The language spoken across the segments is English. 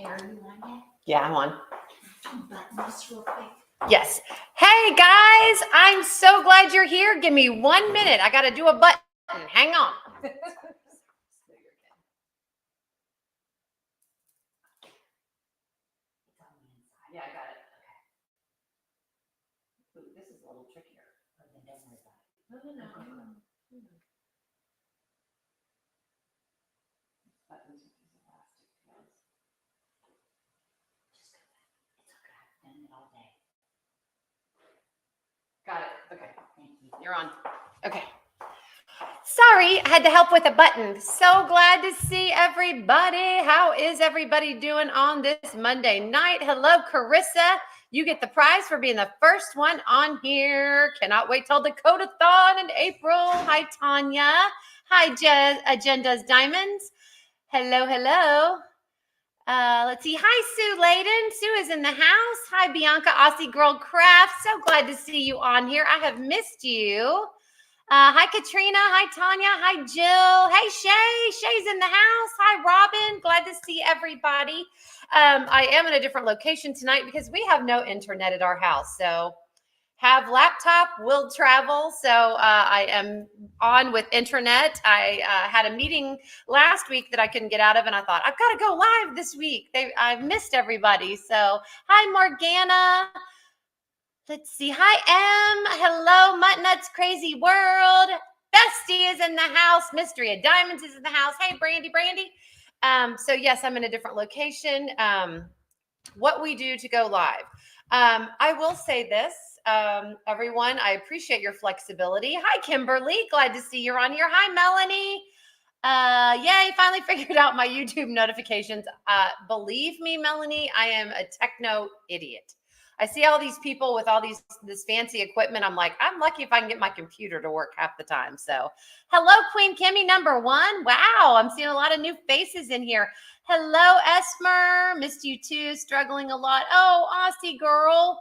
Hey, are you on yet? Yeah, I'm on. Button this real quick. Yes. Hey, guys, I'm so glad you're here. Give me 1 minute. I got to do a button. Hang on. Yeah, I got it. Okay. Ooh, this is a little trickier. Then don't worry about it. No. Buttons with these elastic pins. Just go back. It's okay. I've done it all day. Got it. Okay. Thank you. You're on. Okay. Sorry, I had to help with a button. So glad to see everybody. How is everybody doing on this Monday night? Hello, Carissa. You get the prize for being the first one on here. Cannot wait till Dakota-thon in April. Hi, Tanya. Hi, Agenda's Diamonds. Hello, hello. Let's see. Hi, Sue Layden. Sue is in the house. Hi, Bianca, Aussie Girl Craft. So glad to see you on here. I have missed you. Hi, Katrina. Hi, Tanya. Hi, Jill. Hey, Shay. Shay's in the house. Hi, Robin. Glad to see everybody. I am in a different location tonight because we have no internet at our house. So have laptop, will travel. So I am on with internet. I had a meeting last week that I couldn't get out of, and I thought, I've got to go live this week. I've missed everybody. So hi, Morgana. Let's see. Hi, M. Hello, Muttnuts Crazy World. Bestie is in the house. Mystery of Diamonds is in the house. Hey, Brandy. So yes, I'm in a different location. What we do to go live. I will say this, everyone, I appreciate your flexibility. Hi, Kimberly. Glad to see you're on here. Hi, Melanie. Yay, finally figured out my YouTube notifications. Believe me, Melanie, I am a techno idiot. I see all these people with all this fancy equipment. I'm like, I'm lucky if I can get my computer to work half the time. So hello, Queen Kimmy #1. Wow, I'm seeing a lot of new faces in here. Hello, Esmer. Missed you too. Struggling a lot. Oh, Aussie girl.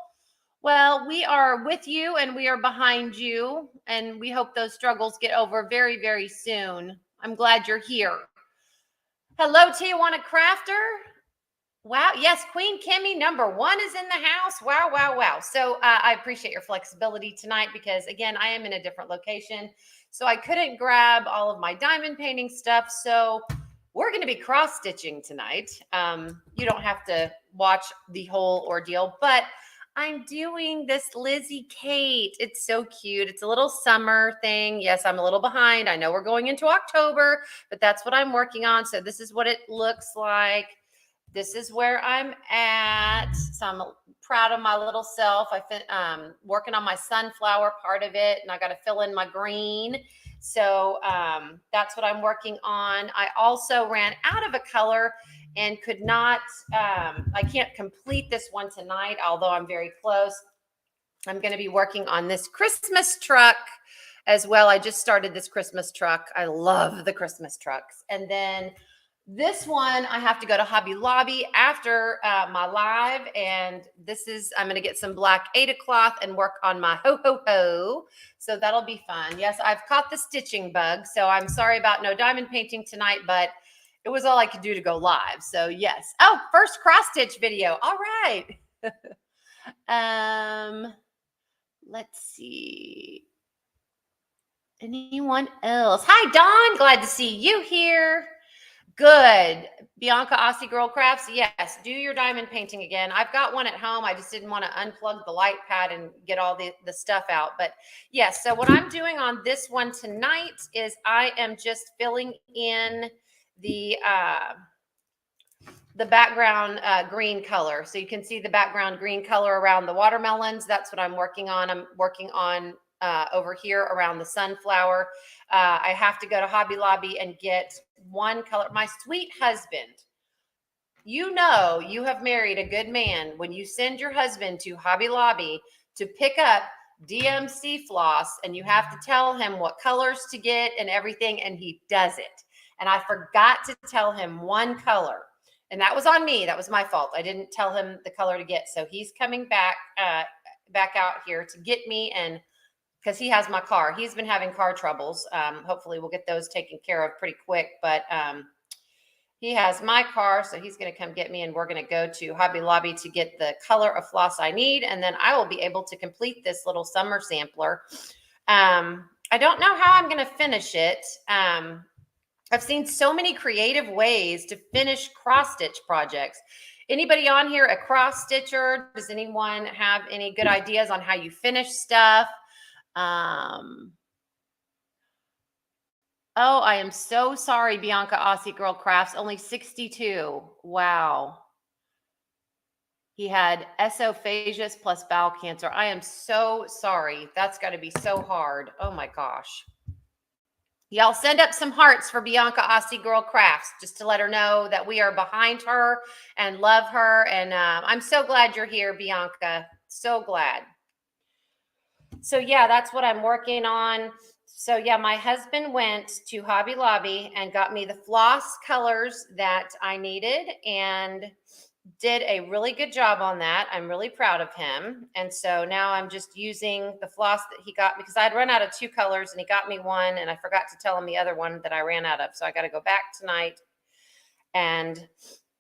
Well, we are with you and we are behind you. And we hope those struggles get over very, very soon. I'm glad you're here. Hello, Tijuana Crafter. Wow. Yes, Queen Kimmy #1 is in the house. Wow, wow, wow. So I appreciate your flexibility tonight because, again, I am in a different location. So I couldn't grab all of my diamond painting stuff. So we're going to be cross-stitching tonight. You don't have to watch the whole ordeal, but I'm doing this Lizzie Kate. It's so cute. It's a little summer thing. Yes, I'm a little behind. I know we're going into October, but that's what I'm working on. So this is what it looks like. This is where I'm at. So I'm proud of my little self. I've been working on my sunflower part of it, and I got to fill in my green. So that's what I'm working on. I also ran out of a color and could not, I can't complete this one tonight, although I'm very close. I'm going to be working on this Christmas truck as well. I just started this Christmas truck. I love the Christmas trucks. And then this one, I have to go to Hobby Lobby after my live, and I'm going to get some black Aida cloth and work on my ho-ho-ho, so that'll be fun. Yes, I've caught the stitching bug, so I'm sorry about no diamond painting tonight, but it was all I could do to go live, so yes. Oh, first cross-stitch video. All right. Let's see. Anyone else? Hi, Dawn. Glad to see you here. Good. Bianca, Aussie Girl Crafts. Yes, do your diamond painting again. I've got one at home. I just didn't want to unplug the light pad and get all the stuff out. But yes, so what I'm doing on this one tonight is I am just filling in the background green color. So you can see the background green color around the watermelons. That's what I'm working on. I'm working on over here around the sunflower. I have to go to Hobby Lobby and get one color. My sweet husband, you know, you have married a good man when you send your husband to Hobby Lobby to pick up DMC floss, and you have to tell him what colors to get and everything, and he does it. And I forgot to tell him one color, and that was on me. That was my fault. I didn't tell him the color to get. So he's coming back out here to get me, and because he has my car. He's been having car troubles. Hopefully we'll get those taken care of pretty quick. But He has my car, so he's going to come get me, and we're going to go to Hobby Lobby to get the color of floss I need, and then I will be able to complete this little summer sampler. I don't know how I'm going to finish it. I've seen so many creative ways to finish cross stitch projects. Anybody on here a cross stitcher? Does anyone have any good ideas on how you finish stuff? Oh, I am so sorry, Bianca Aussie Girl Crafts. Only 62. Wow. He had esophagus plus bowel cancer. I am so sorry. That's got to be so hard. Oh my gosh. Y'all send up some hearts for Bianca Aussie Girl Crafts just to let her know that we are behind her and love her. And I'm so glad you're here, Bianca. So glad. So yeah, that's what I'm working on. So yeah, my husband went to Hobby Lobby and got me the floss colors that I needed and did a really good job on that. I'm really proud of him. And so now I'm just using the floss that he got because I'd run out of 2 colors and he got me one and I forgot to tell him the other one that I ran out of. So I got to go back tonight and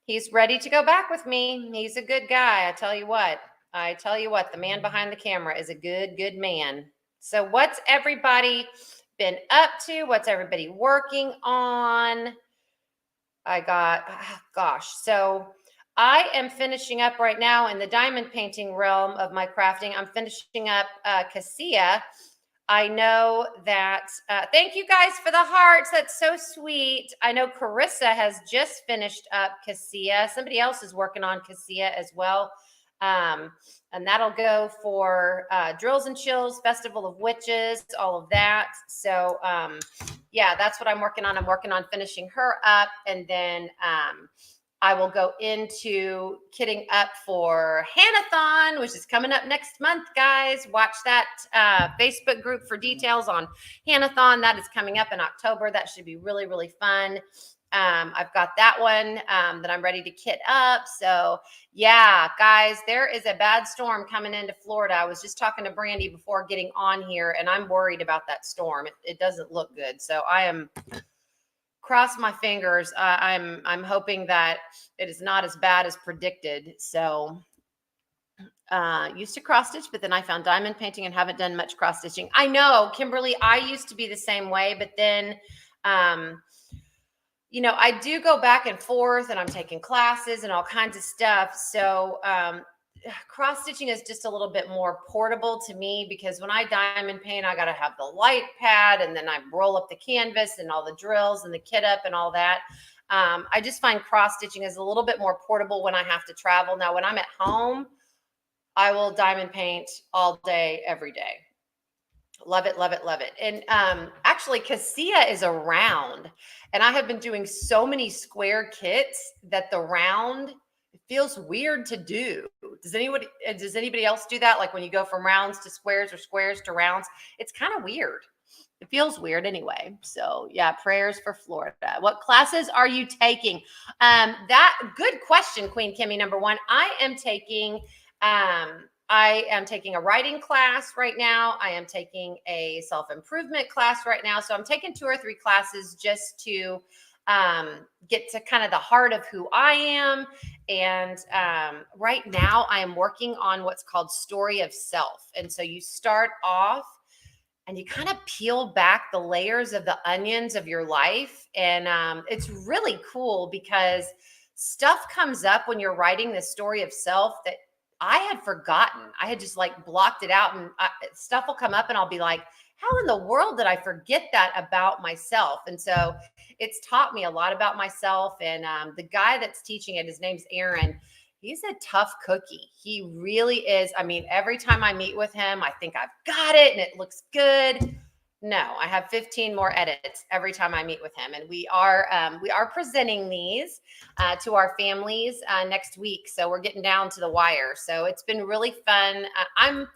he's ready to go back with me. He's a good guy. I tell you what, the man behind the camera is a good man. So what's everybody been up to? What's everybody working on? So I am finishing up right now in the diamond painting realm of my crafting. I'm finishing up cassia. I know that, thank you guys for the hearts. That's so sweet. I know Carissa has just finished up cassia. Somebody else is working on cassia as well. And that'll go for Drills and Chills, Festival of Witches, all of that. So yeah, that's what I'm working on. I'm working on finishing her up. And then I will go into kitting up for Hannathon, which is coming up next month, guys. Watch that Facebook group for details on Hannathon. That is coming up in October. That should be really fun. I've got that one that I'm ready to kit up. So yeah, guys, there is a bad storm coming into Florida. I was just talking to Brandy before getting on here, and I'm worried about that storm. It doesn't look good. So I am cross my fingers. I'm hoping that it is not as bad as predicted. So used to cross stitch, but then I found diamond painting and haven't done much cross stitching. I know, Kimberly, I used to be the same way, but then you know, I do go back and forth and I'm taking classes and all kinds of stuff. So cross stitching is just a little bit more portable to me because when I diamond paint, I got to have the light pad and then I roll up the canvas and all the drills and the kit up and all that. I just find cross stitching is a little bit more portable when I have to travel. Now, when I'm at home, I will diamond paint all day, every day. Love it. And actually, cassia is a round, and I have been doing so many square kits that the round feels weird to do. Does anybody else do that? Like when you go from rounds to squares or squares to rounds, it's kind of weird. It feels weird anyway. So yeah, prayers for Florida. What classes are you taking? That good question, Queen Kimmy. Number 1, I am taking a writing class right now. I am taking a self-improvement class right now. So I'm taking 2 or 3 classes just to get to kind of the heart of who I am. And right now I am working on what's called story of self. And so you start off and you kind of peel back the layers of the onions of your life. And it's really cool because stuff comes up when you're writing the story of self that I had forgotten. I had just like blocked it out, and stuff will come up and I'll be like, how in the world did I forget that about myself? And so it's taught me a lot about myself. And the guy that's teaching it, his name's Aaron. He's a tough cookie. He really is. I mean, every time I meet with him, I think I've got it and it looks good. No, I have 15 more edits every time I meet with him. And we are presenting these to our families next week. So we're getting down to the wire. So it's been really fun. I'm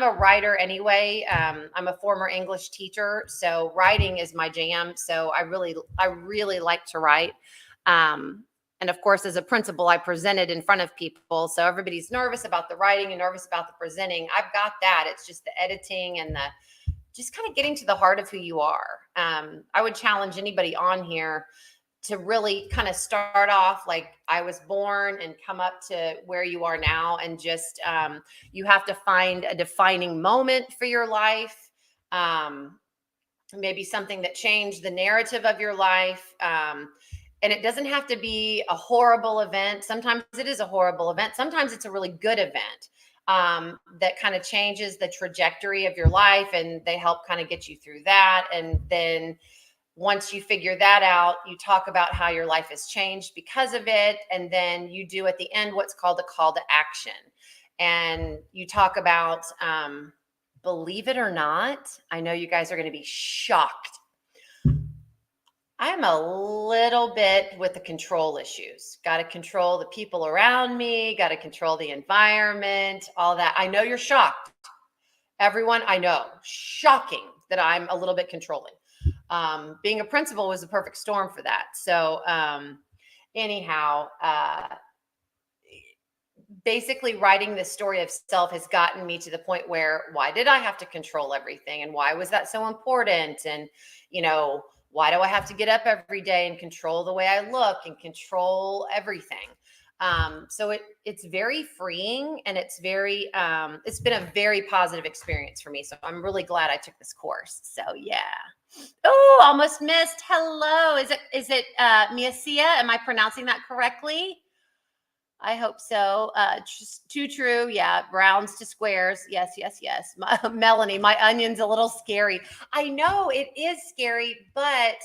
a writer anyway. I'm a former English teacher. So writing is my jam. So I really like to write. And of course, as a principal, I presented in front of people. So everybody's nervous about the writing and nervous about the presenting. I've got that. It's just the editing and the just kind of getting to the heart of who you are. I would challenge anybody on here to really kind of start off like I was born and come up to where you are now. And just, you have to find a defining moment for your life. Maybe something that changed the narrative of your life. And it doesn't have to be a horrible event. Sometimes it is a horrible event. Sometimes it's a really good event that kind of changes the trajectory of your life, and they help kind of get you through that. And then once you figure that out, you talk about how your life has changed because of it. And then you do at the end what's called a call to action. And you talk about, believe it or not, I know you guys are going to be shocked. I'm a little bit with the control issues. Got to control the people around me, got to control the environment, all that. I know you're shocked. Everyone, I know, shocking that I'm a little bit controlling. Being a principal was the perfect storm for that. So, anyhow, basically writing this story of self has gotten me to the point where, why did I have to control everything? And why was that so important? And, why do I have to get up every day and control the way I look and control everything? So it's very freeing, and it's been a very positive experience for me. So I'm really glad I took this course. So yeah. Oh, almost missed. Hello. Is it Miacia? Am I pronouncing that correctly? I hope so. Just too true. Yeah. Rounds to squares. Yes, yes, yes. Melanie, my onion's a little scary. I know it is scary, but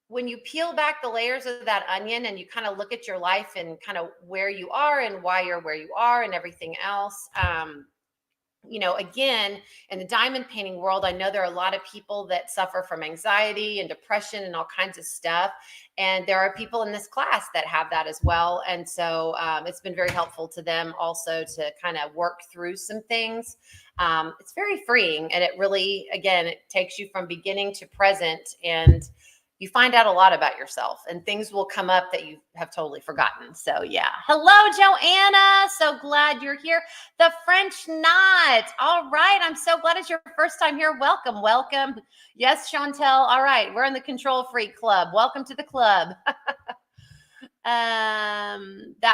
when you peel back the layers of that onion and you kind of look at your life and kind of where you are and why you're where you are and everything else, again, in the diamond painting world, I know there are a lot of people that suffer from anxiety and depression and all kinds of stuff. And there are people in this class that have that as well. And so it's been very helpful to them also to kind of work through some things. It's very freeing. And it really, again, it takes you from beginning to present, and you find out a lot about yourself, and things will come up that you have totally forgotten. So yeah. Hello, Joanna. So glad you're here. The French knot. All right. I'm so glad it's your first time here. Welcome. Welcome. Yes, Chantel. All right. We're in the Control Freak Club. Welcome to the club. That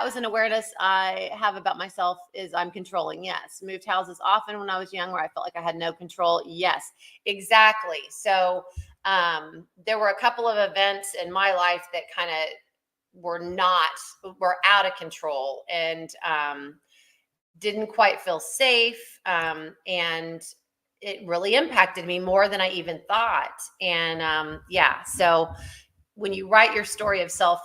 was an awareness I have about myself, is I'm controlling. Yes. Moved houses often when I was young where I felt like I had no control. Yes, exactly. So there were a couple of events in my life that kind of were out of control, and didn't quite feel safe. And it really impacted me more than I even thought. And yeah, so when you write your story of self,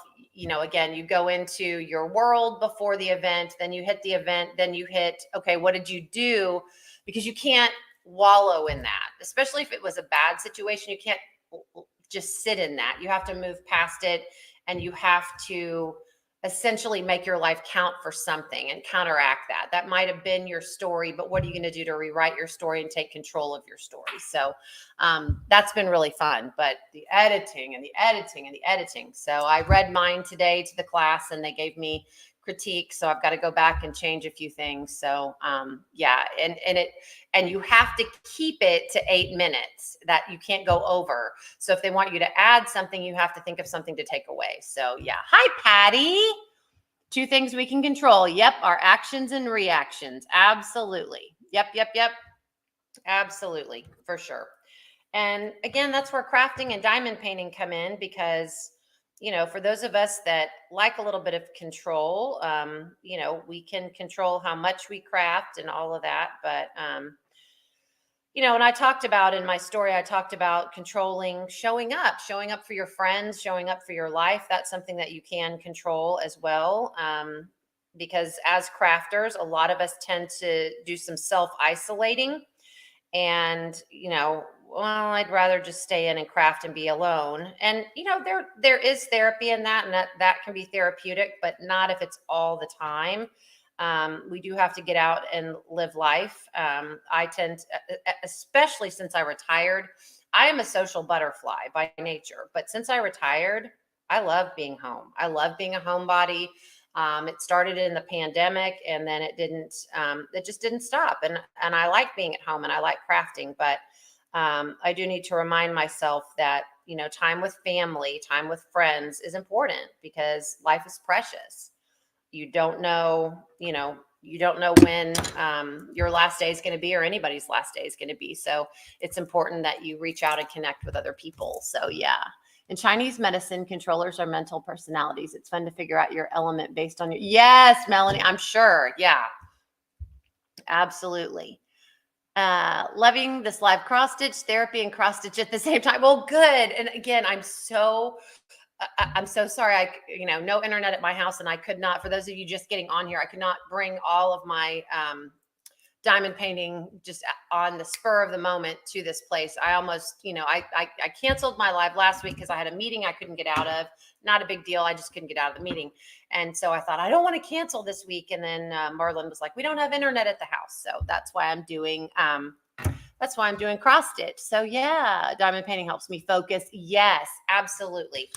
again, you go into your world before the event, then you hit the event, then you hit, okay, what did you do? Because you can't wallow in that, especially if it was a bad situation. You can't just sit in that. You have to move past it, and you have to essentially make your life count for something and counteract that. That might have been your story, but what are you going to do to rewrite your story and take control of your story? So that's been really fun. But the editing and the editing and the editing. So I read mine today to the class, and they gave me critique. So I've got to go back and change a few things. So yeah, and you have to keep it to 8 minutes. That you can't go over. So if they want you to add something, you have to think of something to take away. So yeah. Hi, Patty. 2 things we can control. Yep. Our actions and reactions. Absolutely. Yep. Absolutely. For sure. And again, that's where crafting and diamond painting come in, because for those of us that like a little bit of control, we can control how much we craft and all of that. But and I talked about in my story, I talked about controlling, showing up for your friends, showing up for your life. That's something that you can control as well. Because as crafters, a lot of us tend to do some self-isolating, and, well, I'd rather just stay in and craft and be alone. And, there is therapy in that, and that can be therapeutic, but not if it's all the time. We do have to get out and live life. I tend, especially since I retired, I am a social butterfly by nature, but since I retired, I love being home. I love being a homebody. It started in the pandemic, and then it just didn't stop. And I like being at home, and I like crafting, but I do need to remind myself that, time with family, time with friends is important because life is precious. You don't know, you don't know when your last day is going to be or anybody's last day is going to be. So it's important that you reach out and connect with other people. So yeah. In Chinese medicine, controllers are mental personalities. It's fun to figure out your element based on your. Yes, Melanie, I'm sure. Yeah, absolutely. Loving this live cross stitch therapy and cross stitch at the same time. Well, good. And again, I'm so sorry. No internet at my house, and I could not. For those of you just getting on here, I could not bring all of my diamond painting just on the spur of the moment to this place. I almost, I canceled my live last week because I had a meeting I couldn't get out of. Not a big deal. I just couldn't get out of the meeting. And so I thought, I don't want to cancel this week. And then Marlon was like, we don't have internet at the house. So that's why I'm doing cross stitch. So yeah, diamond painting helps me focus. Yes, absolutely.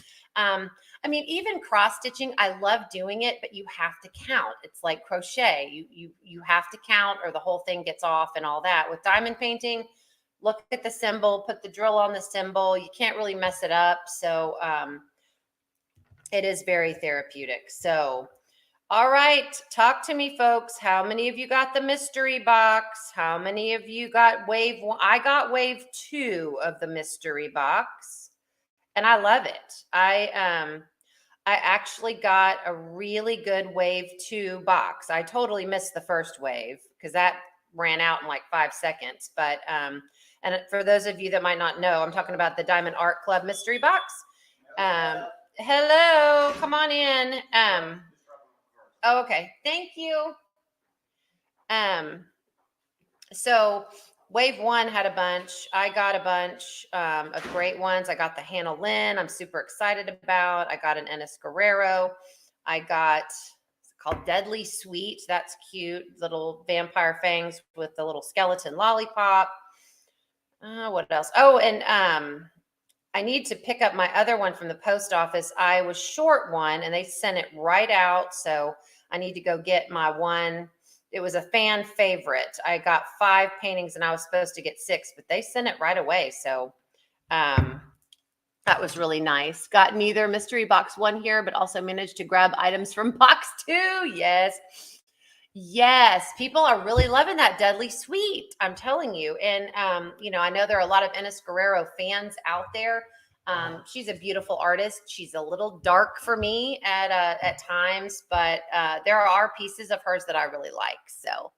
Even cross stitching, I love doing it, but you have to count. It's like crochet. You have to count or the whole thing gets off and all that. With diamond painting, look at the symbol, put the drill on the symbol. You can't really mess it up. So it is very therapeutic. So, all right, talk to me, folks. How many of you got the mystery box? How many of you got wave one? I got wave 2 of the mystery box, and I love it. I actually got a really good wave 2 box. I totally missed the first wave because that ran out in like 5 seconds. But and for those of you that might not know, I'm talking about the Diamond Art Club mystery box. Hello, come on in. Oh, okay, thank you. So wave 1 had a bunch. I got a bunch of great ones. I got the Hannah Lynn. I'm super excited about. I got an Ennis Guerrero. I got, it's called Deadly Sweet. That's cute. Little vampire fangs with the little skeleton lollipop. What else? Oh, and I need to pick up my other one from the post office. I was short one and they sent it right out. So I need to go get my one. It was a fan favorite. I got 5 paintings and I was supposed to get 6, but they sent it right away. So that was really nice. Got neither mystery box 1 here, but also managed to grab items from box 2. Yes. Yes, people are really loving that Deadly Sweet. I'm telling you. And, I know there are a lot of Ennis Guerrero fans out there. She's a beautiful artist. She's a little dark for me at times, but there are pieces of hers that I really like. So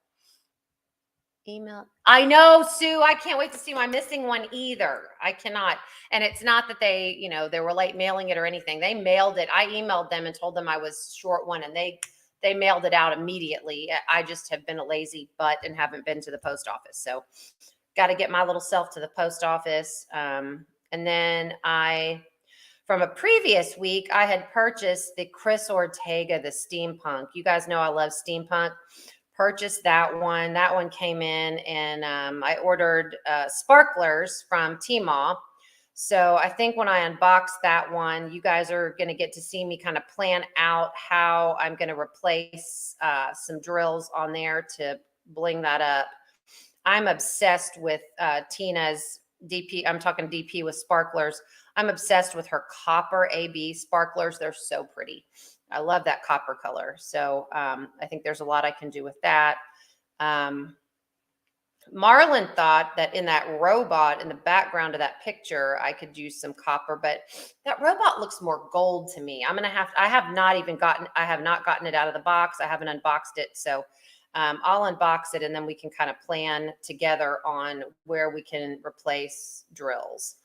email. I know, Sue. I can't wait to see my missing one either. I cannot. And it's not that they were late mailing it or anything. They mailed it. I emailed them and told them I was short one, and they mailed it out immediately. I just have been a lazy butt and haven't been to the post office. So got to get my little self to the post office. And then from a previous week, I had purchased the Chris Ortega, the steampunk. You guys know I love steampunk. Purchased that one. That one came in, and I ordered sparklers from Tmall. So I think when I unbox that one, you guys are going to get to see me kind of plan out how I'm going to replace some drills on there to bling that up. I'm obsessed with Tina's DP. I'm talking DP with sparklers. I'm obsessed with her copper AB sparklers. They're so pretty. I love that copper color. So I think there's a lot I can do with that. Marlon thought that in that robot in the background of that picture, I could use some copper, but that robot looks more gold to me. I have not gotten it out of the box. I haven't unboxed it. So I'll unbox it and then we can kind of plan together on where we can replace drills.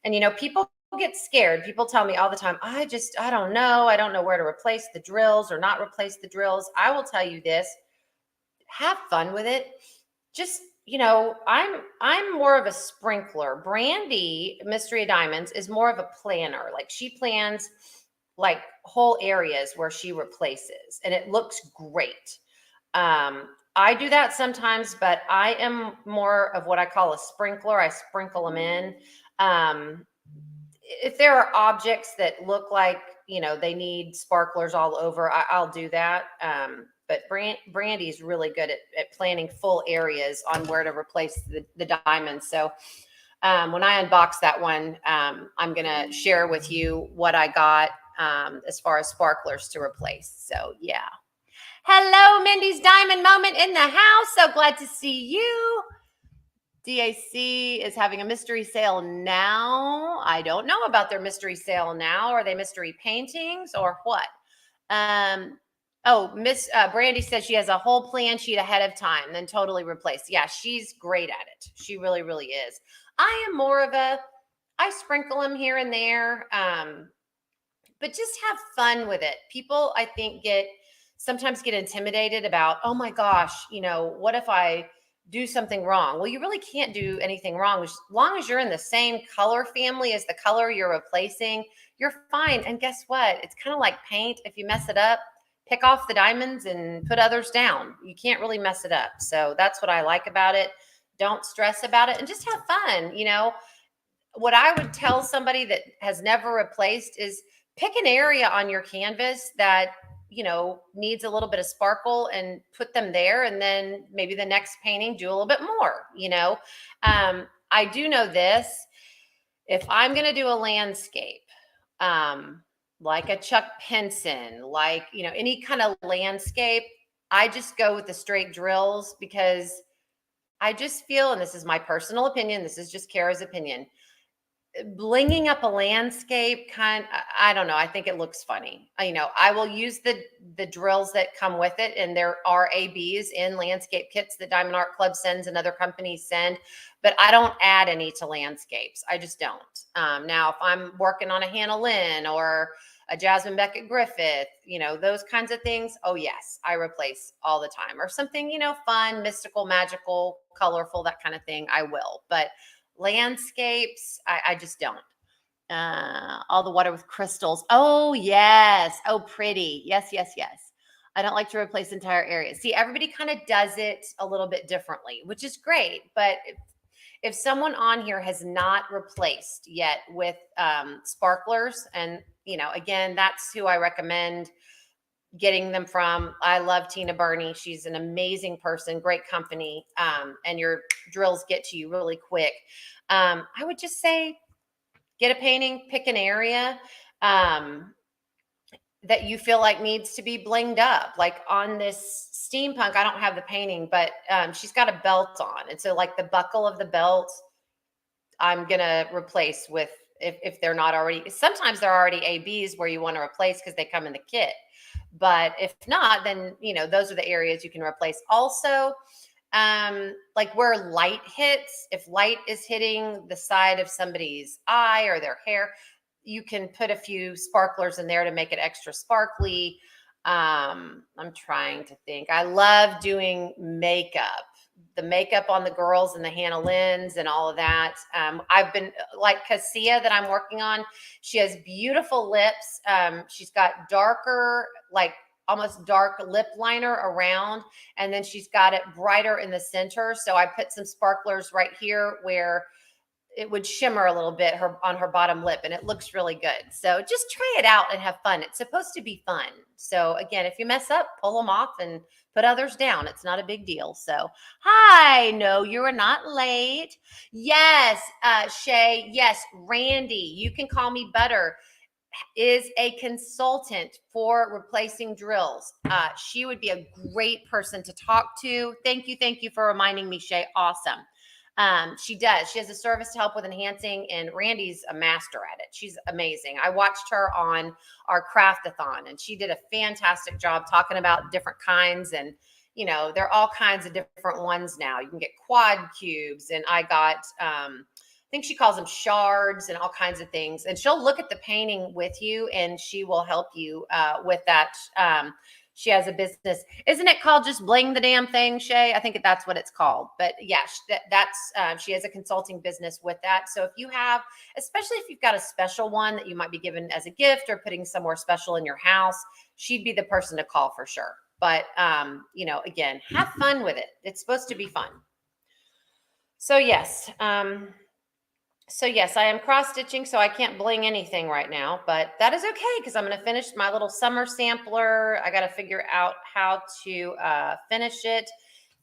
And, people get scared. People tell me all the time, I don't know. I don't know where to replace the drills or not replace the drills. I will tell you this, have fun with it. Just, I'm more of a sprinkler. Brandy, Mystery of Diamonds, is more of a planner. Like she plans like whole areas where she replaces, and it looks great. I do that sometimes, but I am more of what I call a sprinkler. I sprinkle them in. If there are objects that look like, they need sparklers all over, I'll do that. But Brandy's really good at planning full areas on where to replace the diamonds. So When I unbox that one, I'm going to share with you what I got as far as sparklers to replace. So, yeah. Hello, Mindy's Diamond Moment in the house. So glad to see you. DAC is having a mystery sale now. I don't know about their mystery sale now. Are they mystery paintings or what? Miss Brandy says she has a whole plan sheet ahead of time, then totally replace. Yeah, she's great at it. She really, really is. I am more of I sprinkle them here and there, but just have fun with it. People, I think, sometimes get intimidated about, oh my gosh, what if I do something wrong? Well, you really can't do anything wrong. As long as you're in the same color family as the color you're replacing, you're fine. And guess what? It's kind of like paint. If you mess it up, pick off the diamonds and put others down. You can't really mess it up. So that's what I like about it. Don't stress about it and just have fun. What I would tell somebody that has never replaced is pick an area on your canvas that needs a little bit of sparkle and put them there. And then maybe the next painting, do a little bit more, I do know this. If I'm going to do a landscape, like a Chuck Pinson, like, any kind of landscape, I just go with the straight drills because I just feel, and this is my personal opinion, this is just Kara's opinion, blinging up a landscape I don't know, I think it looks funny. I will use the drills that come with it, and there are ABs in landscape kits that Diamond Art Club sends and other companies send, but I don't add any to landscapes. I just don't. Now if I'm working on a Hannah Lynn or a Jasmine Beckett Griffith, those kinds of things, oh yes, I replace all the time. Or something, fun, mystical, magical, colorful, that kind of thing, I will. But landscapes, I just don't. All the water with crystals. Oh, yes. Oh, pretty. Yes, yes, yes. I don't like to replace entire areas. See, everybody kind of does it a little bit differently, which is great. But if someone on here has not replaced yet with sparklers, and, again, that's who I recommend getting them from. I love Tina Burney. She's an amazing person, great company, and your drills get to you really quick. I would just say get a painting, pick an area that you feel like needs to be blinged up. Like on this steampunk, I don't have the painting, but she's got a belt on. And so like the buckle of the belt, I'm going to replace with, if they're not already, sometimes they're already ABs where you want to replace because they come in the kit. But if not, then, those are the areas you can replace. Also, like where light hits, if light is hitting the side of somebody's eye or their hair, you can put a few sparklers in there to make it extra sparkly. I'm trying to think. I love doing makeup. The makeup on the girls and the Hannah Lynn's and all of that. I've been like Cassia that I'm working on. She has beautiful lips. She's got darker, like almost dark lip liner around. And then she's got it brighter in the center. So I put some sparklers right here where it would shimmer a little bit on her bottom lip, and it looks really good. So just try it out and have fun. It's supposed to be fun. So again, if you mess up, pull them off and put others down. It's not a big deal. So hi, no, you're not late. Yes, Shay. Yes, Randy, you can call me Butter, is a consultant for replacing drills. She would be a great person to talk to. Thank you for reminding me, Shay. Awesome. She does. She has a service to help with enhancing, and Randy's a master at it. She's amazing. I watched her on our craftathon, and she did a fantastic job talking about different kinds. And, there are all kinds of different ones now. You can get quad cubes, and I got, I think she calls them shards and all kinds of things. And she'll look at the painting with you, and she will help you with that. She has a business. Isn't it called just Bling the Damn Thing, Shay? I think that's what it's called. But yeah, she has a consulting business with that. So if you have, especially if you've got a special one that you might be given as a gift or putting somewhere special in your house, she'd be the person to call for sure. But, again, have fun with it. It's supposed to be fun. So yes, I am cross stitching, so I can't bling anything right now, but that is okay because I'm going to finish my little summer sampler. I got to figure out how to finish it.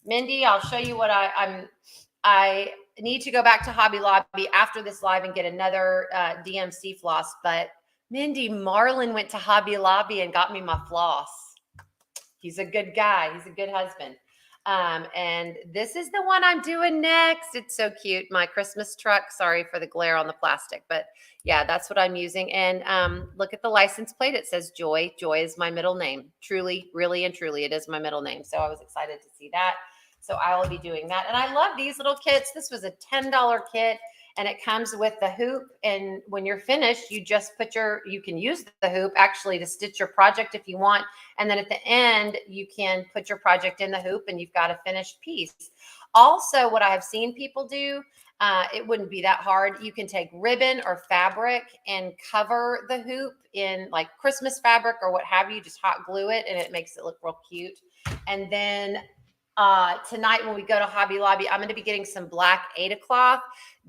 Mindy, I'll show you what need to go back to Hobby Lobby after this live and get another DMC floss. But Mindy, Marlon went to Hobby Lobby and got me my floss. He's a good guy. He's a good husband. And this is the one I'm doing next. It's so cute. My Christmas truck. Sorry for the glare on the plastic, but yeah, that's what I'm using. And look at the license plate. It says Joy. Joy is my middle name. Truly, really, and truly, it is my middle name. So I was excited to see that. So I will be doing that. And I love these little kits. This was a $10 kit. And it comes with the hoop. And when you're finished, you just you can use the hoop actually to stitch your project if you want. And then at the end, you can put your project in the hoop and you've got a finished piece. Also, what I have seen people do, it wouldn't be that hard. You can take ribbon or fabric and cover the hoop in like Christmas fabric or what have you, just hot glue it and it makes it look real cute. And then tonight when we go to Hobby Lobby, I'm going to be getting some black Aida cloth.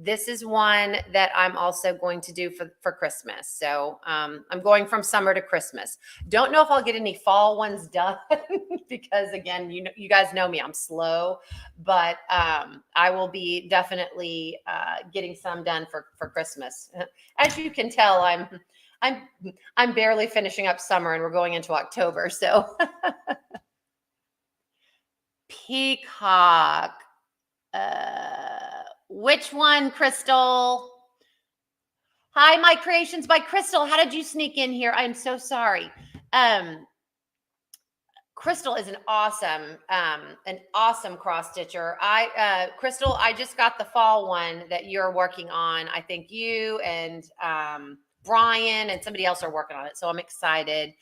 This is one that I'm also going to do for Christmas. So I'm going from summer to Christmas. Don't know if I'll get any fall ones done because again, you guys know me, I'm slow, but I will be definitely getting some done for Christmas. As you can tell, I'm barely finishing up summer and we're going into October. So Peacock. Which one, Crystal? Hi, My Creations by Crystal. How did you sneak in here? I'm so sorry. Crystal is an awesome cross stitcher. Crystal, I just got the fall one that you're working on. I think you and Brian and somebody else are working on it. So I'm excited.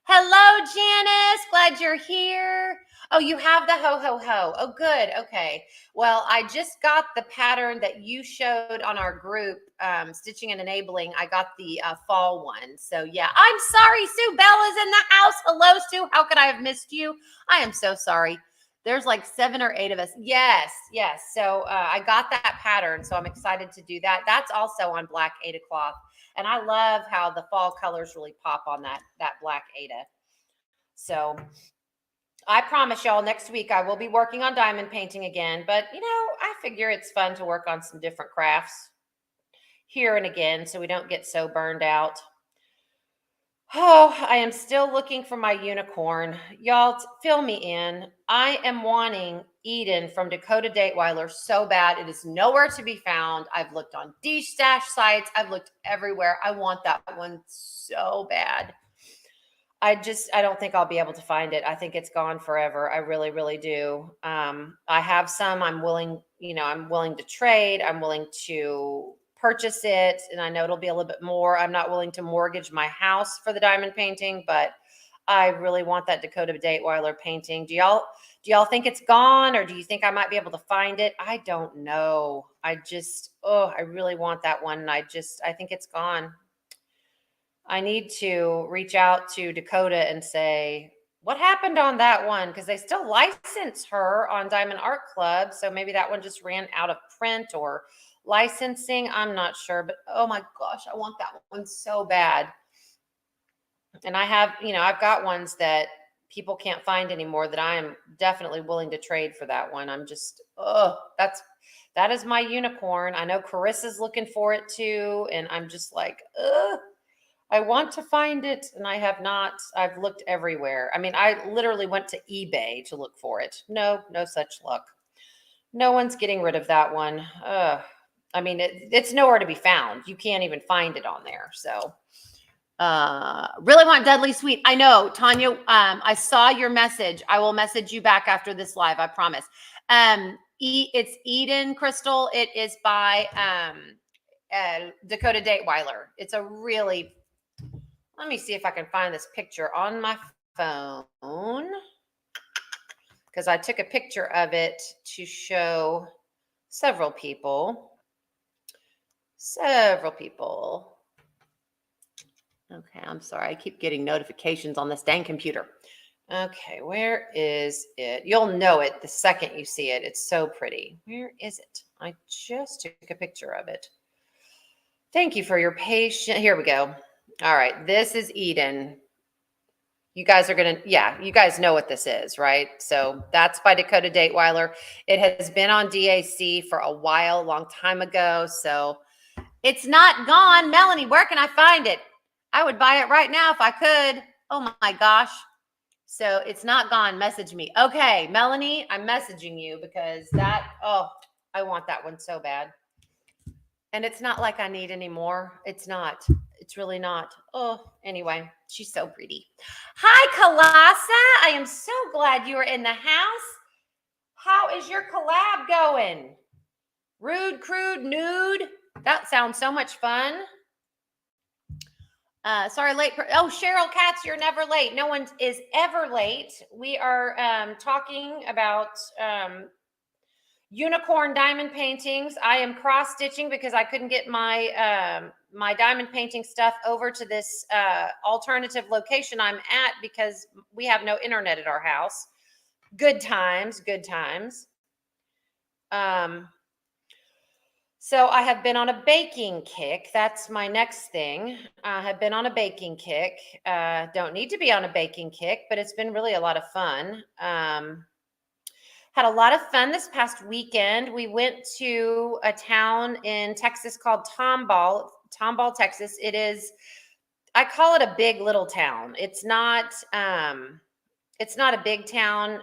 Hello, Janice. Glad you're here. Oh, you have the ho, ho, ho. Oh, good. Okay. Well, I just got the pattern that you showed on our group, Stitching and Enabling. I got the fall one. So, yeah. I'm sorry. Sue Bella's in the house. Hello, Sue. How could I have missed you? I am so sorry. There's like 7 or 8 of us. Yes. So, I got that pattern. So, I'm excited to do that. That's also on black Aida cloth. And I love how the fall colors really pop on that black Aida. So I promise y'all next week I will be working on diamond painting again. But, I figure it's fun to work on some different crafts here and again so we don't get so burned out. Oh, I am still looking for my unicorn. Y'all, fill me in. I am wanting Eden from Dakota Dateweiler so bad. It is nowhere to be found. I've looked on D-Stash sites. I've looked everywhere. I want that one so bad. I don't think I'll be able to find it. I think it's gone forever. I really, really do. I have some. I'm willing to trade. I'm willing to purchase it. And I know it'll be a little bit more. I'm not willing to mortgage my house for the diamond painting, but I really want that Dakota Dateweiler painting. Do y'all think it's gone, or do you think I might be able to find it? I don't know. I really want that one. And I think it's gone. I need to reach out to Dakota and say, what happened on that one? Because they still license her on Diamond Art Club. So maybe that one just ran out of print or licensing. I'm not sure. But oh my gosh, I want that one so bad. And I have, I've got ones that people can't find anymore that I am definitely willing to trade for that one. I'm just, that is my unicorn. I know Carissa's looking for it too. And I'm just like, I want to find it, and I have not. I've looked everywhere. I mean, I literally went to eBay to look for it. No such luck. No one's getting rid of that one. I mean, it's nowhere to be found. You can't even find it on there. So, really want Dudley Sweet. I know, Tanya. I saw your message. I will message you back after this live. I promise. It's Eden Crystal. It is by Dakota Dateweiler. It's a really. Let me see if I can find this picture on my phone because I took a picture of it to show several people. Okay, I'm sorry. I keep getting notifications on this dang computer. Okay, where is it? You'll know it the second you see it. It's so pretty. Where is it? I just took a picture of it. Thank you for your patience. Here we go. All right, this is Eden. You guys are going to, yeah, you guys know what this is, right? So that's by Dakota Dateweiler. It has been on DAC for a while, long time ago. So it's not gone. Melanie, where can I find it? I would buy it right now if I could. Oh my gosh. So it's not gone. Message me. Okay, Melanie, I'm messaging you because I want that one so bad. And it's not like I need any more. It's not. It's really not. Oh, anyway, she's so pretty. Hi, Kalasa. I am so glad you are in the house. How is your collab going? Rude, crude, nude. That sounds so much fun. Sorry, late. Oh, Cheryl Katz, you're never late. No one is ever late. We are talking about unicorn diamond paintings. I am cross stitching because I couldn't get my my diamond painting stuff over to this alternative location I'm at because we have no internet at our house. Good times, good times. So I have been on a baking kick. That's my next thing. I have been on a baking kick. Don't need to be on a baking kick, but it's been really a lot of fun. Had a lot of fun this past weekend. We went to a town in Texas called Tomball, Texas. It is, I call it a big little town. It's not a big town.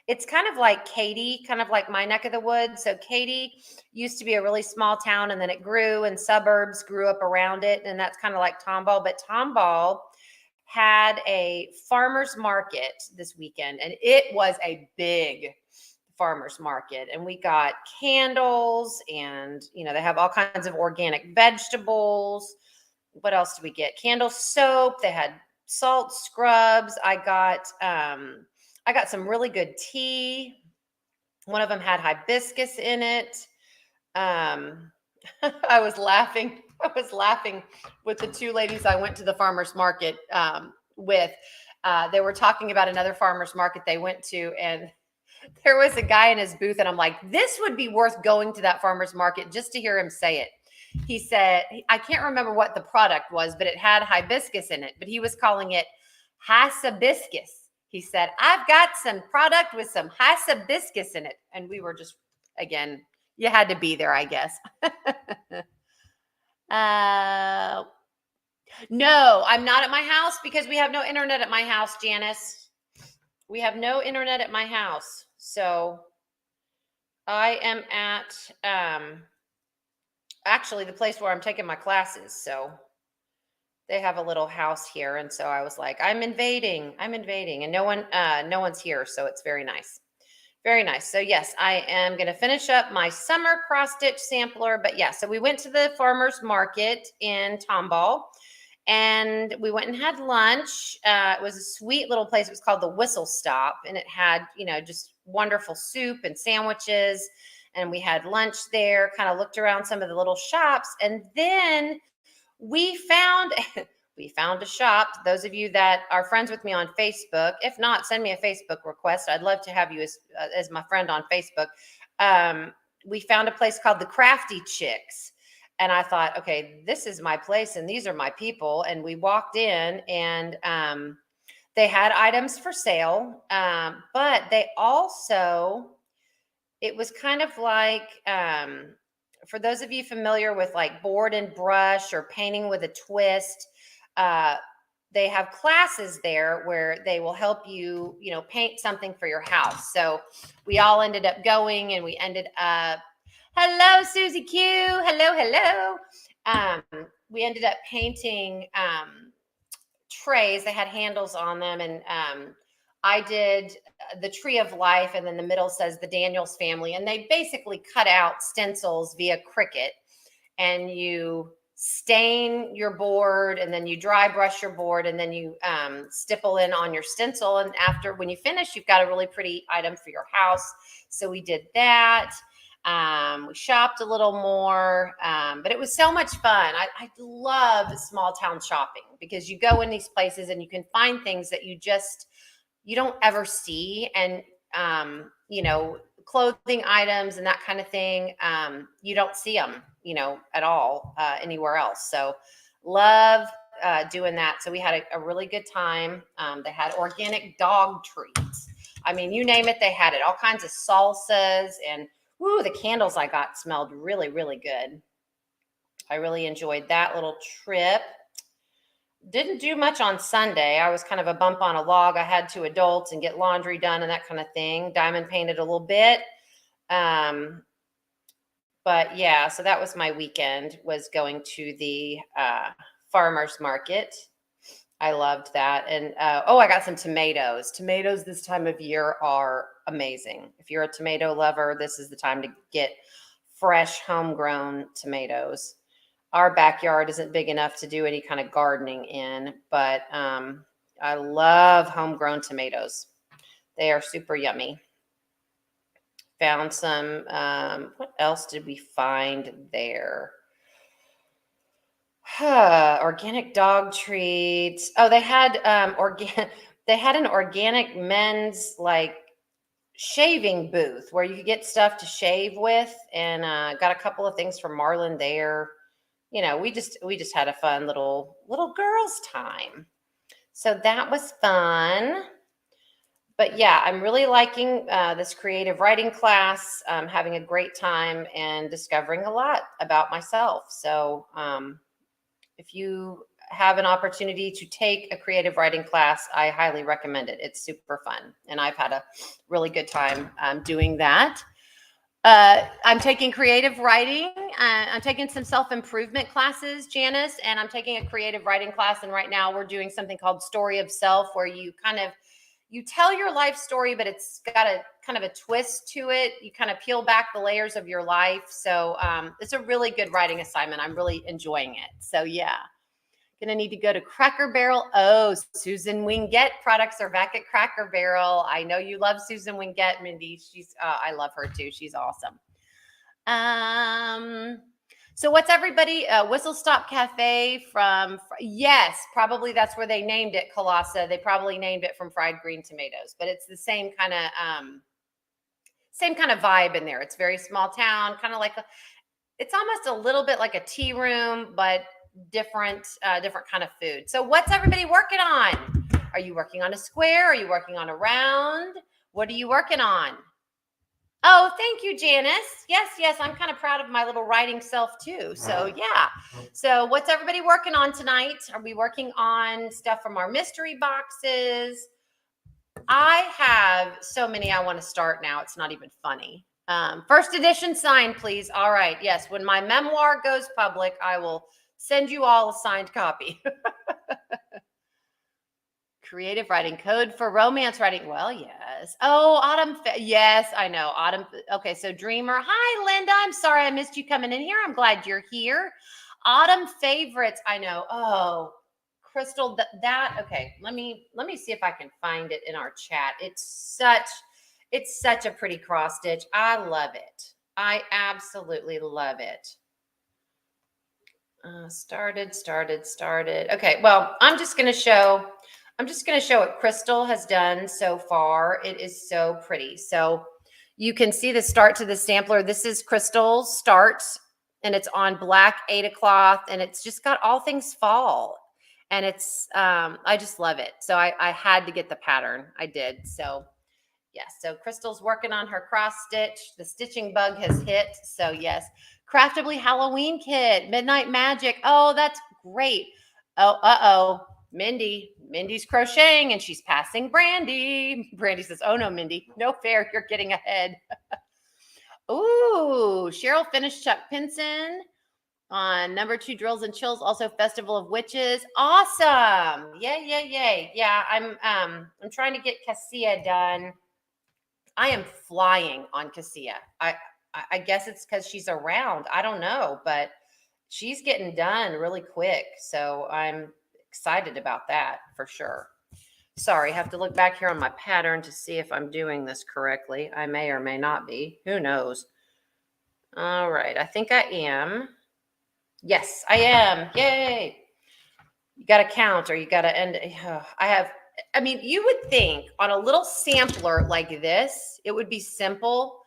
It's kind of like Katy, kind of like my neck of the woods. So Katy used to be a really small town, and then it grew, and suburbs grew up around it, and that's kind of like Tomball. But Tomball had a farmer's market this weekend, and it was a big farmer's market. And we got candles, and they have all kinds of organic vegetables. What else did we get? Candle soap. They had salt scrubs. I got some really good tea. One of them had hibiscus in it. I was laughing with the two ladies I went to the farmer's market with. They were talking about another farmer's market they went to, and there was a guy in his booth, and I'm like, this would be worth going to that farmer's market just to hear him say it. He said, I can't remember what the product was, but it had hibiscus in it, but he was calling it hibiscus. He said, I've got some product with some hibiscus in it. And we were just, again, you had to be there, I guess. No, I'm not at my house because we have no internet at my house, Janice. We have no internet at my house. So I am at actually the place where I'm taking my classes. So they have a little house here. And so I was like, I'm invading. And no one's here. So it's very nice. Very nice. So yes, I am going to finish up my summer cross stitch sampler. But yeah, so we went to the farmer's market in Tomball, and we went and had lunch. It was a sweet little place. It was called the Whistle Stop, and it had, just wonderful soup and sandwiches. And we had lunch there, kind of looked around some of the little shops. And then we found a shop. Those of you that are friends with me on Facebook, if not, send me a Facebook request. I'd love to have you as my friend on Facebook. We found a place called the Crafty Chicks. And I thought, okay, this is my place and these are my people. And we walked in, and they had items for sale, but they also, it was kind of like, for those of you familiar with like board and brush or painting with a twist, they have classes there where they will help you, paint something for your house. So we all ended up going, and we ended up, hello, Susie Q. Hello. We ended up painting trays. They had handles on them, and I did the Tree of Life, and then the middle says the Daniels family. And they basically cut out stencils via Cricut, and you stain your board, and then you dry brush your board, and then you stipple in on your stencil. And after, when you finish, you've got a really pretty item for your house. So we did that. We shopped a little more, but it was so much fun. I love small town shopping because you go in these places and you can find things that you don't ever see. And, clothing items and that kind of thing, you don't see them, at all anywhere else. So love doing that. So we had a really good time. They had organic dog treats. I mean, you name it, they had it. All kinds of salsas, and woo, the candles I got smelled really, really good. I really enjoyed that little trip. Didn't do much on Sunday. I was kind of a bump on a log. I had 2 adults and get laundry done and that kind of thing. Diamond painted a little bit. But yeah, so that was my weekend, was going to the farmer's market. I loved that. And I got some tomatoes. Tomatoes this time of year are amazing. If you're a tomato lover, this is the time to get fresh homegrown tomatoes. Our backyard isn't big enough to do any kind of gardening in, but I love homegrown tomatoes. They are super yummy. Found some, what else did we find there? Organic dog treats. Oh, they had they had an organic men's like shaving booth where you could get stuff to shave with, and got a couple of things from Marlon there. You know, we just had a fun little girls' time. So that was fun. But yeah, I'm really liking this creative writing class. I'm having a great time and discovering a lot about myself. So if you have an opportunity to take a creative writing class, I highly recommend it. It's super fun. And I've had a really good time doing that. I'm taking creative writing. I'm taking some self-improvement classes, Janice, and I'm taking a creative writing class. And right now we're doing something called Story of Self, where you tell your life story, but it's got a kind of a twist to it. You kind of peel back the layers of your life. So it's a really good writing assignment. I'm really enjoying it. So yeah, gonna need to go to Cracker Barrel. Oh, Susan Wingett products are back at Cracker Barrel. I know you love Susan Wingett, Mindy. I love her too. She's awesome. So what's everybody, Whistle Stop Cafe yes, probably that's where they named it, Colassa. They probably named it from fried green tomatoes, but it's the same kind of vibe in there. It's very small town, kind of like it's almost a little bit like a tea room, but different kind of food. So what's everybody working on? Are you working on a square? Are you working on a round? What are you working on? Oh, thank you, Janice. Yes, I'm kind of proud of my little writing self too. So yeah. So what's everybody working on tonight? Are we working on stuff from our mystery boxes? I have so many I want to start now. It's not even funny. First edition signed, please. All right. Yes. When my memoir goes public, I will send you all a signed copy. Creative writing, code for romance writing. Well, yes. Oh, Autumn. Yes, I know. Autumn. Okay, so Dreamer. Hi, Linda. I'm sorry I missed you coming in here. I'm glad you're here. Autumn favorites. I know. Oh, Crystal. Okay. Let me see if I can find it in our chat. It's such a pretty cross stitch. I love it. I absolutely love it. Started. Okay. Well, I'm just going to show what Crystal has done so far. It is so pretty. So you can see the start to the sampler. This is Crystal's start, and it's on black Aida cloth, and it's just got all things fall. And it's, I just love it. So I had to get the pattern. I did. So yes. So Crystal's working on her cross stitch. The stitching bug has hit. So yes. Craftably Halloween kit, Midnight Magic. Oh, that's great. Oh, Mindy's crocheting and she's passing Brandy. Brandy says, oh no, Mindy, no fair. You're getting ahead. Ooh, Cheryl finished Chuck Pinson on number 2 Drills and Chills. Also Festival of Witches. Awesome. Yay. Yeah. I'm trying to get Cassia done. I am flying on Cassia. I guess it's because she's around. I don't know, but she's getting done really quick. So I'm excited about that for sure. Sorry, I have to look back here on my pattern to see if I'm doing this correctly. I may or may not be. Who knows? All right. I think I am. Yes, I am. Yay. You got to count or you got to end. I mean, you would think on a little sampler like this, it would be simple.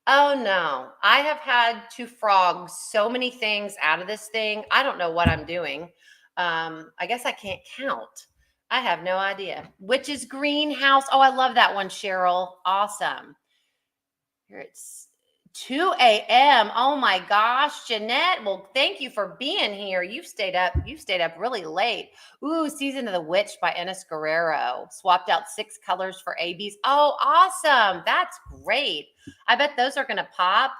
Oh no, I have had to frog so many things out of this thing. I don't know what I'm doing. I guess I can't count. I have no idea. Witch's greenhouse. Oh, I love that one, Cheryl. Awesome. Here it's 2 a.m. Oh my gosh, Jeanette. Well, thank you for being here. You've stayed up really late. Ooh, Season of the Witch by Ennis Guerrero. Swapped out 6 colors for ABs. Oh, awesome. That's great. I bet those are gonna pop.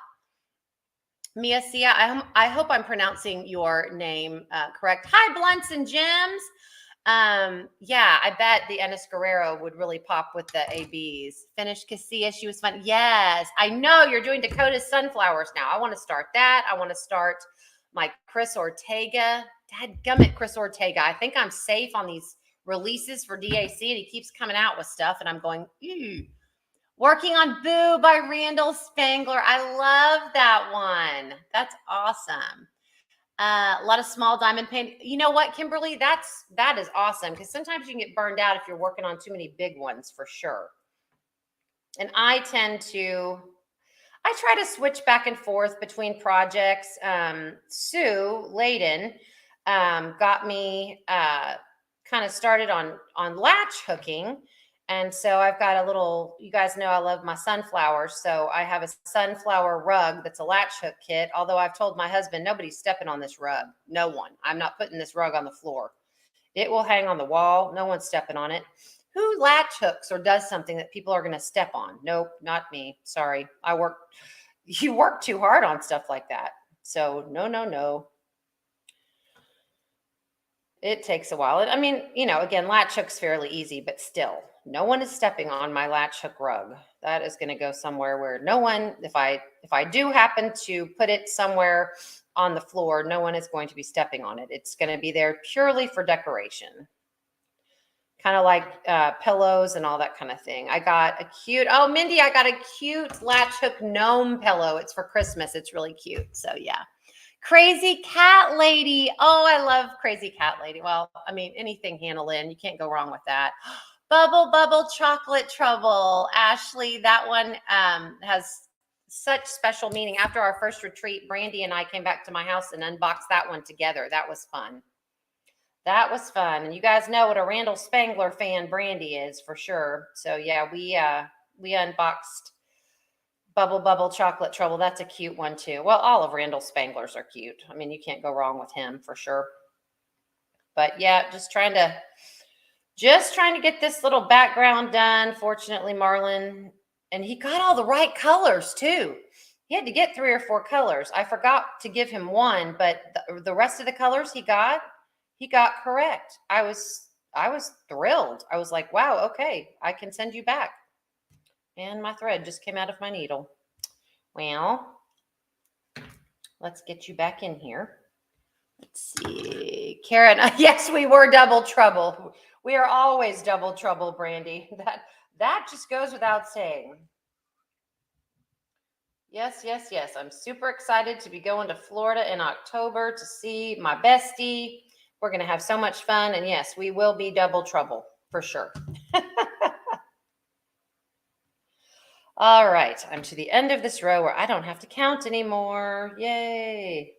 Mia Sia, I hope I'm pronouncing your name correct. Hi, Blunts and Gems. Yeah, I bet the Ennis Guerrero would really pop with the ABs. Finished Cassia, she was fun. Yes, I know you're doing Dakota's Sunflowers now. I want to start that. I want to start my Chris Ortega. Dadgummit, Chris Ortega. I think I'm safe on these releases for DAC, and he keeps coming out with stuff, and I'm going, ew. Working on Boo by Randall Spangler. I love that one. That's awesome. A lot of small diamond paint. You know what, Kimberly? That is awesome, because sometimes you can get burned out if you're working on too many big ones, for sure. And I try to switch back and forth between projects. Sue Layden got me kind of started on latch hooking. And so I've got a little, you guys know I love my sunflowers. So I have a sunflower rug that's a latch hook kit. Although I've told my husband, nobody's stepping on this rug. No one. I'm not putting this rug on the floor. It will hang on the wall. No one's stepping on it. Who latch hooks or does something that people are going to step on? Nope, not me. Sorry. You work too hard on stuff like that. So no. It takes a while. I mean, again, latch hook's fairly easy, but still, no one is stepping on my latch hook rug. That is going to go somewhere where no one, if I do happen to put it somewhere on the floor, no one is going to be stepping on it. It's going to be there purely for decoration. Kind of like pillows and all that kind of thing. I got a cute latch hook gnome pillow. It's for Christmas. It's really cute. So yeah. Crazy Cat Lady. Oh, I love Crazy Cat Lady. Well, I mean, anything Hannah Lynn, you can't go wrong with that. Bubble Chocolate Trouble. Ashley, that one has such special meaning. After our first retreat, Brandy and I came back to my house and unboxed that one together. That was fun. And you guys know what a Randall Spangler fan Brandy is, for sure. So yeah, we unboxed Bubble Chocolate Trouble. That's a cute one too. Well, all of Randall Spangler's are cute. I mean, you can't go wrong with him, for sure. But yeah, just trying to get this little background done. Fortunately, Marlon, and he got all the right colors too. He had to get 3 or 4 colors. I forgot to give him one, but the rest of the colors he got correct. I was thrilled. I was like, wow, okay, I can send you back. And my thread just came out of my needle. Well, let's get you back in here. Let's see. Karen, yes, we were double trouble. We are always double trouble, Brandy. That just goes without saying. Yes. I'm super excited to be going to Florida in October to see my bestie. We're going to have so much fun. And yes, we will be double trouble for sure. All right. I'm to the end of this row where I don't have to count anymore. Yay.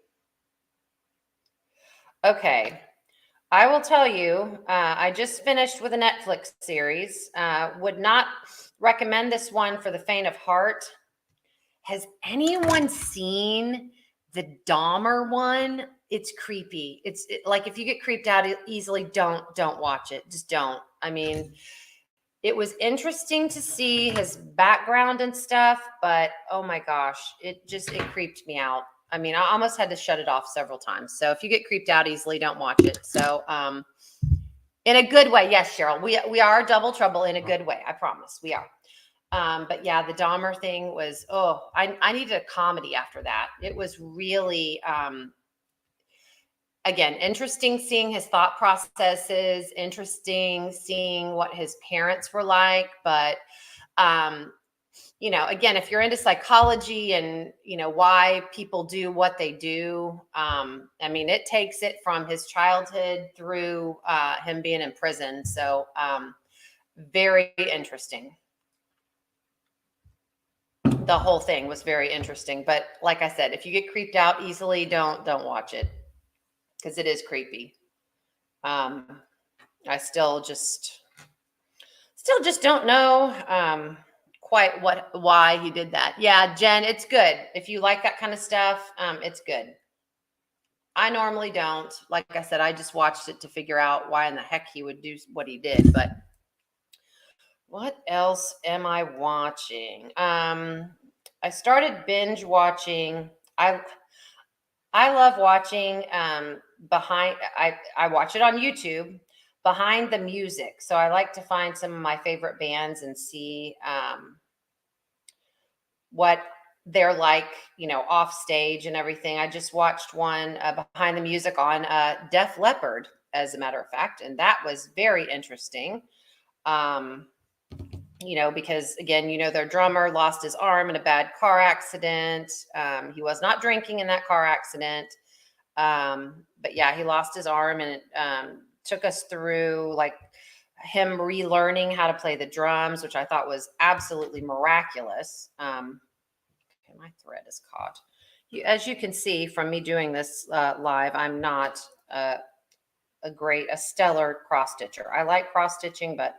Okay. I will tell you, I just finished with a Netflix series. Would not recommend this one for the faint of heart. Has anyone seen the Dahmer one? It's creepy. It's like, if you get creeped out easily, don't watch it. Just don't. I mean, it was interesting to see his background and stuff, but oh my gosh, it creeped me out. I mean, I almost had to shut it off several times. So if you get creeped out easily, don't watch it. So in a good way. Yes, Cheryl, we are double trouble in a good way. I promise we are. But yeah, the Dahmer thing was, I needed a comedy after that. It was really, again, interesting seeing his thought processes, interesting seeing what his parents were like. But, again, if you're into psychology and, why people do what they do, I mean, it takes it from his childhood through him being in prison. So very interesting. The whole thing was very interesting. But like I said, if you get creeped out easily, don't watch it, because it is creepy. I still just don't know quite why he did that. Yeah, Jen, it's good. If you like that kind of stuff, it's good. I normally don't. Like I said, I just watched it to figure out why in the heck he would do what he did. But what else am I watching? I started binge watching. I love watching I watch it on YouTube, behind the music. So I like to find some of my favorite bands and see what they're like, off stage and everything. I just watched one behind the music on Def Leppard, as a matter of fact, and that was very interesting. Because again, their drummer lost his arm in a bad car accident. He was not drinking in that car accident. But yeah, he lost his arm, and it took us through like him relearning how to play the drums, which I thought was absolutely miraculous. Okay, my thread is caught. As you can see from me doing this live, I'm not a stellar cross stitcher. I like cross stitching, but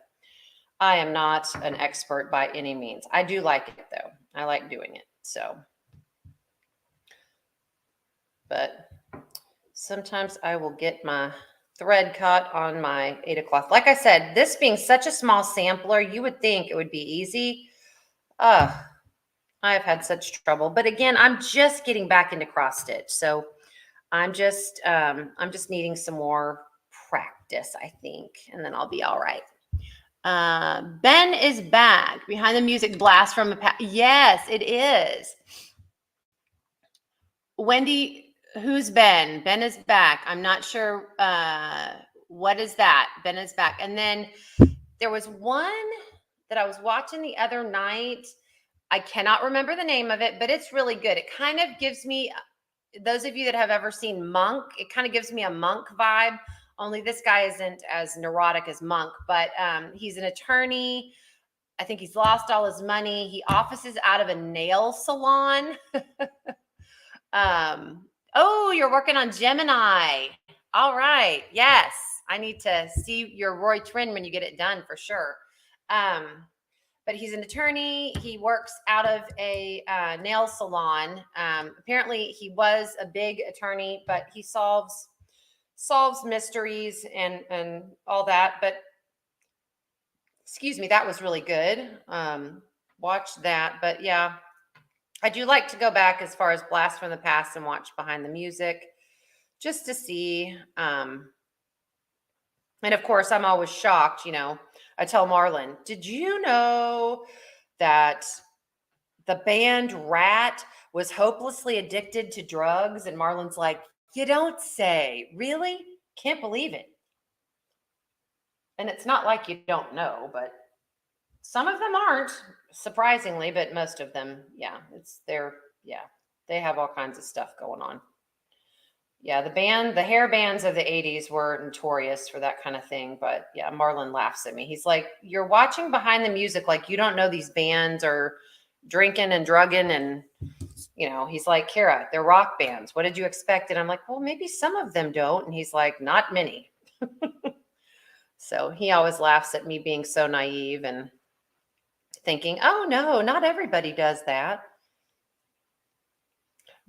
I am not an expert by any means. I do like it though. I like doing it. So, but sometimes I will get my thread caught on my 8 o'clock. Like I said, this being such a small sampler, you would think it would be easy. I've had such trouble. But again, I'm just getting back into cross stitch. So I'm just needing some more practice, I think, and then I'll be all right. Ben is back. Behind the music, blast from the past. Yes, it is. Wendy, who's Ben? Ben is back. I'm not sure. What is that? Ben is back. And then there was one that I was watching the other night. I cannot remember the name of it, but it's really good. It kind of gives me, those of you that have ever seen Monk, it kind of gives me a Monk vibe. Only this guy isn't as neurotic as Monk, but he's an attorney. I think he's lost all his money. He offices out of a nail salon. Oh, you're working on Gemini. All right. Yes. I need to see your Roy Trin when you get it done for sure. But he's an attorney. He works out of a nail salon. Apparently he was a big attorney, but he solves mysteries and all that. But excuse me, that was really good. Watch that. But yeah, I do like to go back as far as Blast from the Past and watch Behind the Music just to see. And of course, I'm always shocked. I tell Marlon, did you know that the band Rat was hopelessly addicted to drugs? And Marlon's like, you don't say. Really? Can't believe it. And it's not like you don't know, but some of them aren't, surprisingly, but most of them, yeah, they have all kinds of stuff going on. Yeah, the hair bands of the 80s were notorious for that kind of thing. But yeah, Marlon laughs at me. He's like, you're watching Behind the Music like you don't know these bands are drinking and drugging. And, he's like, Kara, they're rock bands. What did you expect? And I'm like, well, maybe some of them don't. And he's like, not many. So he always laughs at me being so naive and thinking, oh, no, not everybody does that.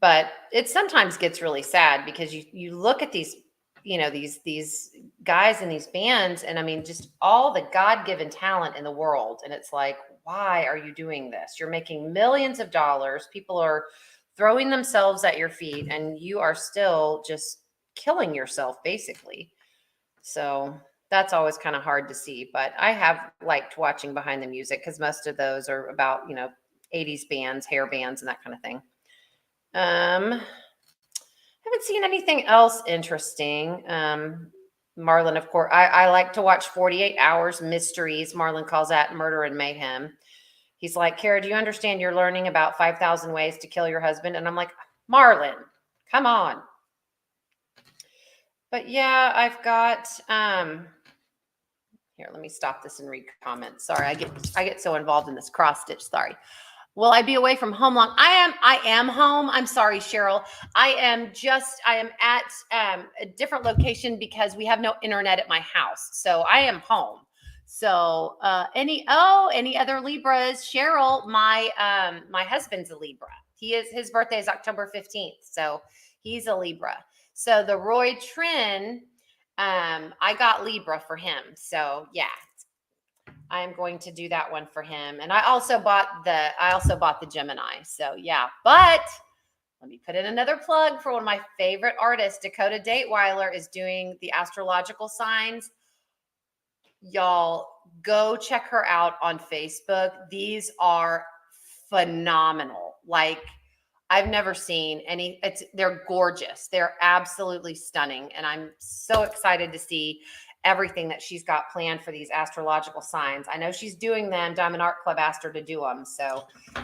But it sometimes gets really sad because you look at these, these guys in these bands, and I mean, just all the God-given talent in the world. And it's like, why are you doing this? You're making millions of dollars. People are throwing themselves at your feet, and you are still just killing yourself, basically. So that's always kind of hard to see. But I have liked watching Behind the Music because most of those are about, 80s bands, hair bands, and that kind of thing. Haven't seen anything else interesting. Marlon, of course, I like to watch 48 Hours Mysteries. Marlon calls that Murder and Mayhem. He's like, Kara, do you understand you're learning about 5,000 ways to kill your husband? And I'm like, Marlon, come on. But yeah, I've got, here, let me stop this and read comments. Sorry, I get so involved in this cross stitch. Sorry. Will I be away from home long? I am home. I'm sorry, Cheryl. I am at a different location because we have no internet at my house. So I am home. So any other Libras? Cheryl, my husband's a Libra. His birthday is October 15th. So he's a Libra. So the Roy Trin, I got Libra for him. So yeah, I am going to do that one for him. And I also bought the Gemini. So yeah, but let me put in another plug for one of my favorite artists. Dakota Dateweiler is doing the astrological signs. Y'all go check her out on Facebook. These are phenomenal. Like I've never seen any. They're gorgeous. They're absolutely stunning. And I'm so excited to see everything that she's got planned for these astrological signs. I know she's doing them. Diamond Art Club asked her to do them. So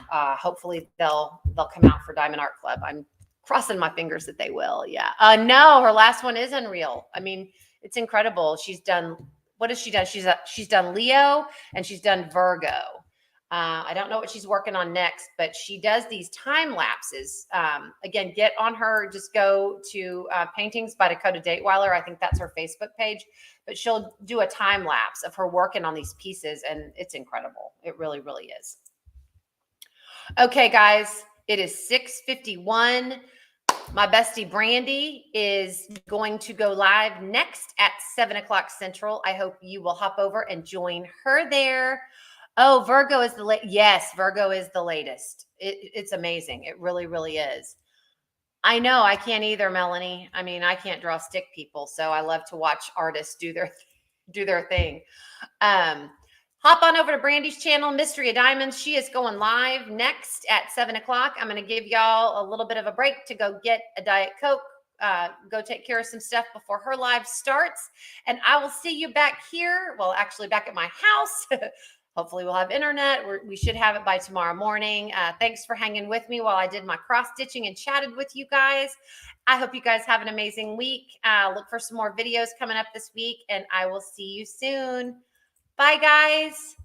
hopefully they'll come out for Diamond Art Club. I'm crossing my fingers that they will. Yeah. No, her last one is unreal. I mean, it's incredible. She's done, what has she done? She's done Leo and she's done Virgo. I don't know what she's working on next, but she does these time lapses. Again, get on her, just go to Paintings by Dakota Dateweiler. I think that's her Facebook page, but she'll do a time lapse of her working on these pieces, and it's incredible. It really, really is. Okay, guys, it is 6:51. My bestie Brandy is going to go live next at 7 o'clock Central. I hope you will hop over and join her there. Oh, Virgo is yes, Virgo is the latest. It's amazing. It really, really is. I know I can't either, Melanie. I mean, I can't draw stick people, so I love to watch artists do their thing. Hop on over to Brandy's channel, Mystery of Diamonds. She is going live next at 7 o'clock. I'm going to give y'all a little bit of a break to go get a Diet Coke, go take care of some stuff before her live starts. And I will see you back here. Well, actually back at my house. Hopefully we'll have internet. We should have it by tomorrow morning. Thanks for hanging with me while I did my cross stitching and chatted with you guys. I hope you guys have an amazing week. Look for some more videos coming up this week, and I will see you soon. Bye, guys.